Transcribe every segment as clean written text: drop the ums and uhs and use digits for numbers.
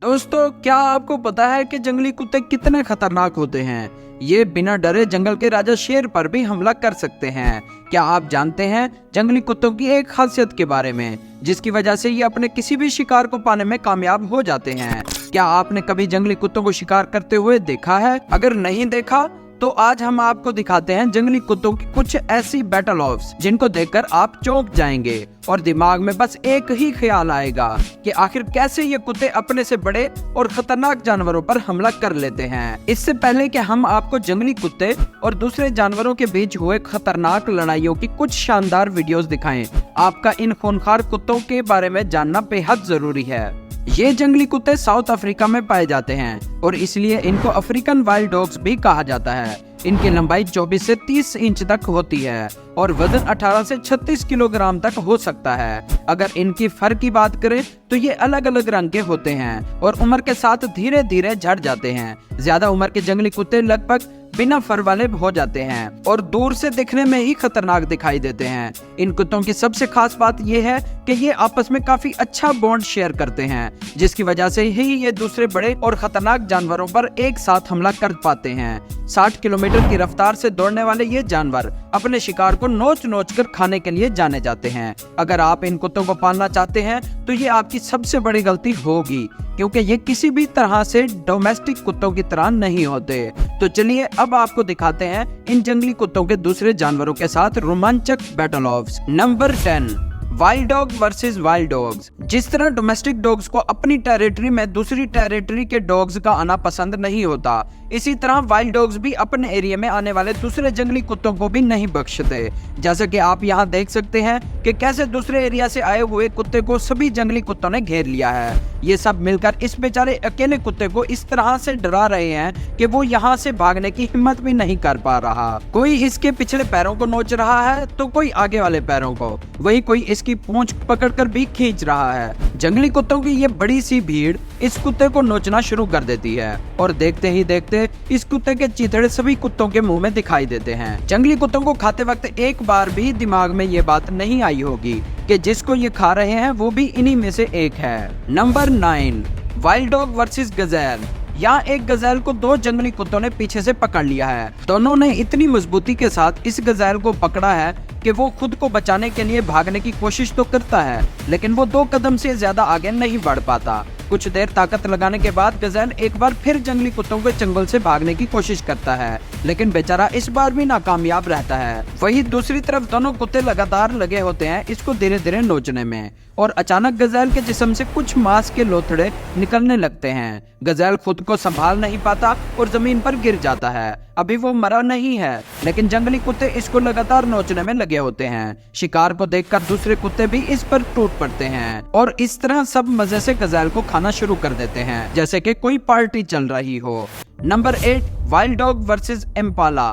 दोस्तों, क्या आपको पता है कि जंगली कुत्ते कितने खतरनाक होते हैं? ये बिना डरे जंगल के राजा शेर पर भी हमला कर सकते हैं। क्या आप जानते हैं जंगली कुत्तों की एक खासियत के बारे में, जिसकी वजह से ये अपने किसी भी शिकार को पाने में कामयाब हो जाते हैं? क्या आपने कभी जंगली कुत्तों को शिकार करते हुए देखा है? अगर नहीं देखा तो आज हम आपको दिखाते हैं जंगली कुत्तों की कुछ ऐसी बैटल ऑफ्स जिनको देखकर आप चौंक जाएंगे और दिमाग में बस एक ही ख्याल आएगा कि आखिर कैसे ये कुत्ते अपने से बड़े और खतरनाक जानवरों पर हमला कर लेते हैं। इससे पहले कि हम आपको जंगली कुत्ते और दूसरे जानवरों के बीच हुए खतरनाक लड़ाइयों की कुछ शानदार वीडियोस दिखाएं, आपका इन खूंखार कुत्तों के बारे में जानना बेहद जरूरी है। ये जंगली कुत्ते साउथ अफ्रीका में पाए जाते हैं और इसलिए इनको अफ्रीकन वाइल्ड डॉग्स भी कहा जाता है। इनकी लंबाई 24 से 30 इंच तक होती है और वजन 18 से 36 किलोग्राम तक हो सकता है। अगर इनकी फर की बात करें तो ये अलग अलग रंग के होते हैं और उम्र के साथ धीरे धीरे झड़ जाते हैं। ज्यादा उम्र के जंगली कुत्ते लगभग बिना फर वाले हो जाते हैं और दूर से दिखने में ही खतरनाक दिखाई देते हैं। इन कुत्तों की सबसे खास बात यह है कि ये आपस में काफी अच्छा बॉन्ड शेयर करते हैं, जिसकी वजह से ही ये दूसरे बड़े और खतरनाक जानवरों पर एक साथ हमला कर पाते हैं। 60 किलोमीटर की रफ्तार से दौड़ने वाले ये जानवर अपने शिकार को नोच नोच कर खाने के लिए जाने जाते हैं। अगर आप इन कुत्तों को पालना चाहते हैं तो ये आपकी सबसे बड़ी गलती होगी, क्योंकि ये किसी भी तरह से डोमेस्टिक कुत्तों की तरह नहीं होते। तो चलिए अब आपको दिखाते हैं इन जंगली कुत्तों के दूसरे जानवरों के साथ रोमांचक battle offs. Number 10, wild dog versus wild dogs. जिस तरह डोमेस्टिक डॉग्स को अपनी टेरिटरी में दूसरी टेरिटरी के डॉग्स का आना पसंद नहीं होता, इसी तरह वाइल्ड डॉग्स भी अपने एरिया में आने वाले दूसरे जंगली कुत्तों को भी नहीं बख्शते। जैसे कि आप यहाँ देख सकते हैं कि कैसे दूसरे एरिया से आए हुए कुत्ते को सभी जंगली कुत्तों ने घेर लिया है। ये सब मिलकर इस बेचारे अकेले कुत्ते को इस तरह से डरा रहे हैं कि वो यहाँ से भागने की हिम्मत भी नहीं कर पा रहा। कोई इसके पिछले पैरों को नोच रहा है तो कोई आगे वाले पैरों को, वही कोई इसकी पूंछ पकड़कर भी खींच रहा है। जंगली कुत्तों की ये बड़ी सी भीड़ इस कुत्ते को नोचना शुरू कर देती है और देखते ही देखते इस कुत्ते के चीथड़े सभी कुत्तों के मुंह में दिखाई देते हैं। जंगली कुत्तों को खाते वक्त एक बार भी दिमाग में ये बात नहीं आई होगी कि जिसको ये खा रहे हैं वो भी इन्हीं में से एक है। Number 9, wild dog versus Gazelle. यहाँ एक गजेल को दो जंगली कुत्तों ने पीछे से पकड़ लिया है। दोनों ने इतनी मजबूती के साथ इस गजेल को पकड़ा है कि वो खुद को बचाने के लिए भागने की कोशिश तो करता है, लेकिन वो 2 कदम से ज्यादा आगे नहीं बढ़ पाता। कुछ देर ताकत लगाने के बाद गजेल एक बार फिर जंगली कुत्तों के चंगुल से भागने की कोशिश करता है, लेकिन बेचारा इस बार भी नाकामयाब रहता है। वहीं दूसरी तरफ दोनों कुत्ते लगातार लगे होते हैं इसको धीरे धीरे नोचने में और अचानक गजेल के जिस्म से कुछ मांस के लोथड़े निकलने लगते हैं। गजेल खुद को संभाल नहीं पाता और जमीन पर गिर जाता है। अभी वो मरा नहीं है, लेकिन जंगली कुत्ते इसको लगातार नोचने में लगे होते हैं। शिकार को देखकर दूसरे कुत्ते भी इस पर टूट पड़ते हैं और इस तरह सब मजे से गजेल को खाना शुरू कर देते हैं, जैसे कि कोई पार्टी चल रही हो। Number 8, wild dog versus Impala.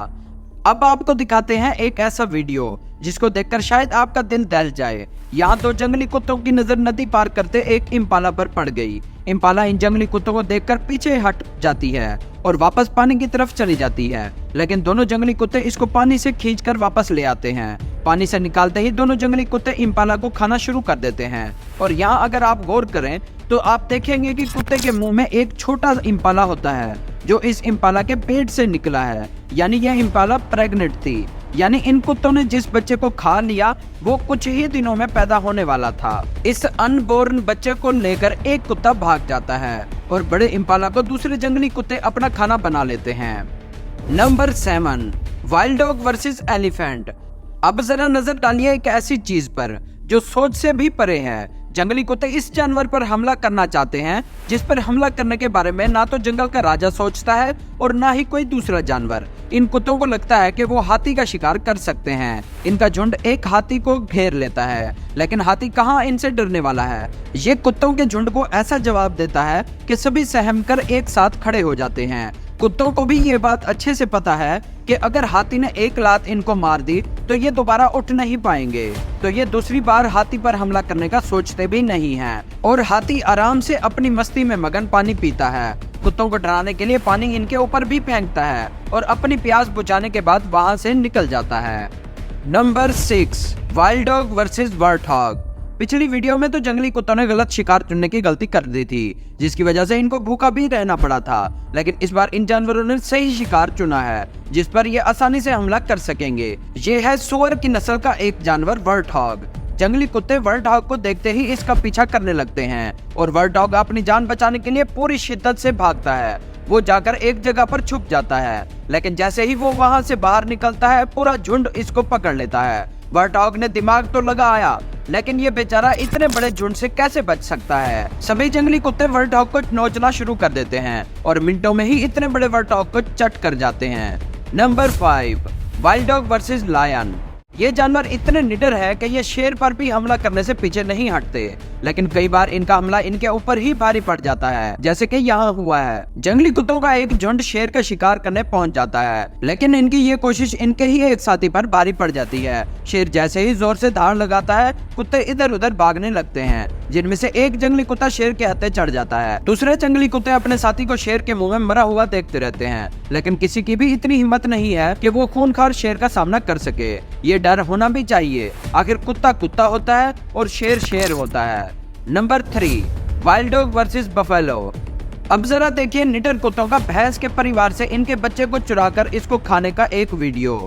अब आपको दिखाते हैं एक ऐसा वीडियो जिसको देखकर शायद आपका दिल दहल जाए। यहाँ 2 जंगली कुत्तों की नजर नदी पार करते एक इम्पाला पर पड़ गई। इम्पाला इन जंगली कुत्तों को देखकर पीछे हट जाती है और वापस पानी की तरफ चली जाती है, लेकिन दोनों जंगली कुत्ते इसको पानी से खींचकर वापस ले आते हैं। पानी से निकालते ही दोनों जंगली कुत्ते इम्पाला को खाना शुरू कर देते हैं और यहाँ अगर आप गौर करें तो आप देखेंगे कि कुत्ते के मुंह में एक छोटा इम्पाला होता है जो इस इम्पाला के पेट से निकला है, यानी यह इम्पाला प्रेग्नेंट थी। यानी इन कुत्तों ने जिस बच्चे को खा लिया वो कुछ ही दिनों में पैदा होने वाला था। इस अनबोर्न बच्चे को लेकर एक कुत्ता भाग जाता है और बड़े इम्पाला को दूसरे जंगली कुत्ते अपना खाना बना लेते हैं। Number 7, wild dog versus elephant. अब जरा नजर डालिए एक ऐसी चीज पर जो सोच से भी परे है। जंगली कुत्ते इस जानवर पर हमला करना चाहते हैं जिस पर हमला करने के बारे में ना तो जंगल का राजा सोचता है और ना ही कोई दूसरा जानवर। इन कुत्तों को लगता है कि वो हाथी का शिकार कर सकते हैं। इनका झुंड एक हाथी को घेर लेता है, लेकिन हाथी कहाँ इनसे डरने वाला है। ये कुत्तों के झुंड को ऐसा जवाब देता है कि सभी सहम कर एक साथ खड़े हो जाते हैं। कुत्तों को भी ये बात अच्छे से पता है कि अगर हाथी ने एक लात इनको मार दी तो ये दोबारा उठ नहीं पाएंगे, तो ये दूसरी बार हाथी पर हमला करने का सोचते भी नहीं हैं। और हाथी आराम से अपनी मस्ती में मगन पानी पीता है। कुत्तों को डराने के लिए पानी इनके ऊपर भी फेंकता है और अपनी प्यास बुझाने के बाद वहां से निकल जाता है। Number 6, wild dog versus warthog. पिछली वीडियो में तो जंगली कुत्तों ने गलत शिकार चुनने की गलती कर दी थी, जिसकी वजह से इनको भूखा भी रहना पड़ा था। लेकिन इस बार इन जानवरों ने सही शिकार चुना है, जिस पर ये आसानी से हमला कर सकेंगे। ये है सुअर की नस्ल का एक जानवर वर्टहॉग। जंगली कुत्ते वर्टहॉग को देखते ही इसका पीछा करने लगते हैं और वर्टहॉग अपनी जान बचाने के लिए पूरी शिद्दत से भागता है। वो जाकर एक जगह पर छुप जाता है, लेकिन जैसे ही वो वहां से बाहर निकलता है, पूरा झुंड इसको पकड़ लेता है। वर्टहॉग ने दिमाग तो लगाया, लेकिन ये बेचारा इतने बड़े झुंड से कैसे बच सकता है। सभी जंगली कुत्ते वर्टहॉग को नोचना शुरू कर देते हैं और मिनटों में ही इतने बड़े वर्टहॉग को चट कर जाते हैं। Number 5, wild dog versus lion. ये जानवर इतने निडर है कि ये शेर पर भी हमला करने से पीछे नहीं हटते, लेकिन कई बार इनका हमला इनके ऊपर ही भारी पड़ जाता है, जैसे कि यहाँ हुआ है। जंगली कुत्तों का एक झुंड शेर का शिकार करने पहुंच जाता है, लेकिन इनकी ये कोशिश इनके ही एक साथी पर भारी पड़ जाती है। शेर जैसे ही जोर से धाड़ लगाता है, कुत्ते इधर उधर भागने लगते हैं, जिनमें से एक जंगली कुत्ता शेर के हत्थे चढ़ जाता है। दूसरे जंगली कुत्ते अपने साथी को शेर के मुंह में मरा हुआ देखते रहते हैं, लेकिन किसी की भी इतनी हिम्मत नहीं है कि वो खूंखार शेर का सामना कर सके। ये डर होना भी चाहिए, आखिर कुत्ता कुत्ता होता है और शेर शेर होता है। Number 3, wild dog versus buffalo. अब जरा देखिए निडर कुत्तों का भैंस के परिवार से इनके बच्चे को चुराकर इसको खाने का एक वीडियो।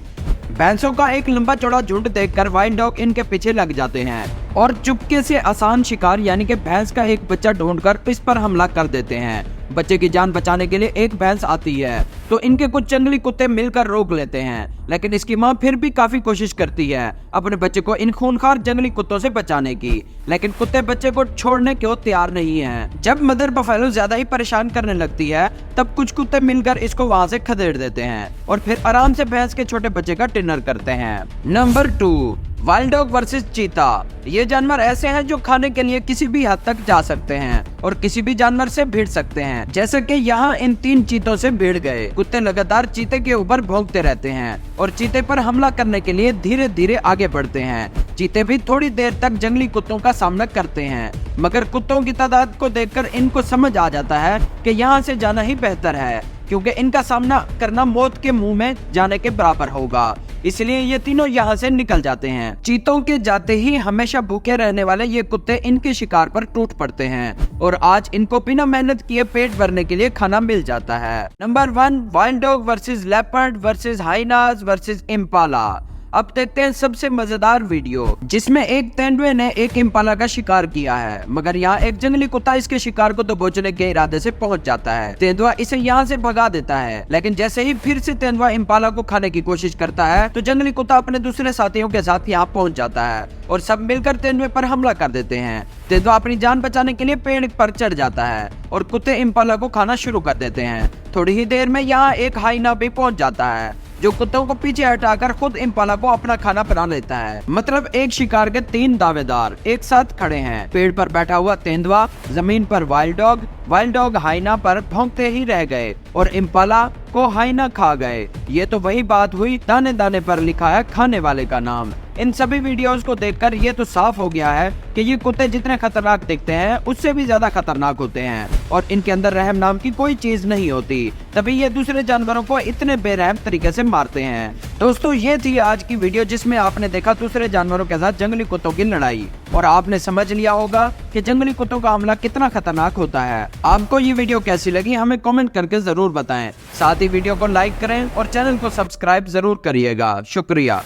भैंसों का एक लंबा चौड़ा झुंड देखकर वाइल्ड डॉग इनके पीछे लग जाते हैं और चुपके से आसान शिकार यानी कि भैंस का एक बच्चा ढूंढकर इस पर हमला कर देते हैं। बच्चे की जान बचाने के लिए एक भैंस आती है तो इनके कुछ जंगली कुत्ते मिलकर रोक लेते हैं, लेकिन इसकी मां फिर भी काफी कोशिश करती है अपने बच्चे को इन खूंखार जंगली कुत्तों से बचाने की, लेकिन कुत्ते बच्चे को छोड़ने को तैयार नहीं हैं। जब मदर बफेलो ज्यादा ही परेशान करने लगती है, तब कुछ कुत्ते मिलकर इसको वहां से खदेड़ देते हैं और फिर आराम से भैंस के छोटे बच्चे का डिनर करते हैं। नंबर 2, वाइल्ड डॉग वर्सेस चीता। ये जानवर ऐसे हैं जो खाने के लिए किसी भी हद तक जा सकते हैं और किसी भी जानवर से भिड़ सकते हैं, जैसे कि यहाँ इन 3 चीतों से भिड़ गए। कुत्ते लगातार चीते के ऊपर भौंकते रहते हैं और चीते पर हमला करने के लिए धीरे धीरे आगे बढ़ते हैं। चीते भी थोड़ी देर तक जंगली कुत्तों का सामना करते हैं, मगर कुत्तों की तादाद को देखकर इनको समझ आ जाता है कि यहाँ से जाना ही बेहतर है, क्योंकि इनका सामना करना मौत के मुंह में जाने के बराबर होगा। इसलिए ये तीनों यहाँ से निकल जाते हैं। चीतों के जाते ही हमेशा भूखे रहने वाले ये कुत्ते इनके शिकार पर टूट पड़ते हैं और आज इनको बिना मेहनत किए पेट भरने के लिए खाना मिल जाता है। Number 1, wild dog versus leopard versus hyenas versus Impala. अब देखते हैं सबसे मजेदार वीडियो, जिसमें एक तेंदुए ने एक इम्पाला का शिकार किया है, मगर यहाँ एक जंगली कुत्ता इसके शिकार को दबोचने के इरादे से पहुंच जाता है। तेंदुआ इसे यहाँ से भगा देता है, लेकिन जैसे ही फिर से तेंदुआ इम्पाला को खाने की कोशिश करता है, तो जंगली कुत्ता अपने दूसरे साथियों के साथ यहाँ पहुंच जाता है और सब मिलकर तेंदुए पर हमला कर देते हैं। तेंदुआ अपनी जान बचाने के लिए पेड़ पर चढ़ जाता है और कुत्ते इम्पाला को खाना शुरू कर देते हैं। थोड़ी ही देर में यहाँ एक हाइना भी पहुंच जाता है, जो कुत्तों को पीछे हटाकर खुद इम्पाला को अपना खाना बना लेता है। मतलब एक शिकार के 3 दावेदार एक साथ खड़े हैं। पेड़ पर बैठा हुआ तेंदुआ, जमीन पर वाइल्ड डॉग हाइना पर भौंकते ही रह गए और इम्पाला को हाइना खा गए। ये तो वही बात हुई, दाने दाने पर लिखा है खाने वाले का नाम। इन सभी वीडियोस को देखकर ये तो साफ हो गया है कि ये कुत्ते जितने खतरनाक दिखते हैं उससे भी ज्यादा खतरनाक होते हैं और इनके अंदर रहम नाम की कोई चीज नहीं होती, तभी ये दूसरे जानवरों को इतने बेरहम तरीके से मारते हैं। दोस्तों, ये थी आज की वीडियो, जिसमें आपने देखा दूसरे जानवरों के साथ जंगली कुत्तों की लड़ाई और आपने समझ लिया होगा कि जंगली कुत्तों का हमला कितना खतरनाक होता है। आपको ये वीडियो कैसी लगी हमें कमेंट करके जरूर बताएं। साथ ही वीडियो को लाइक करें और चैनल को सब्सक्राइब जरूर करिएगा। शुक्रिया।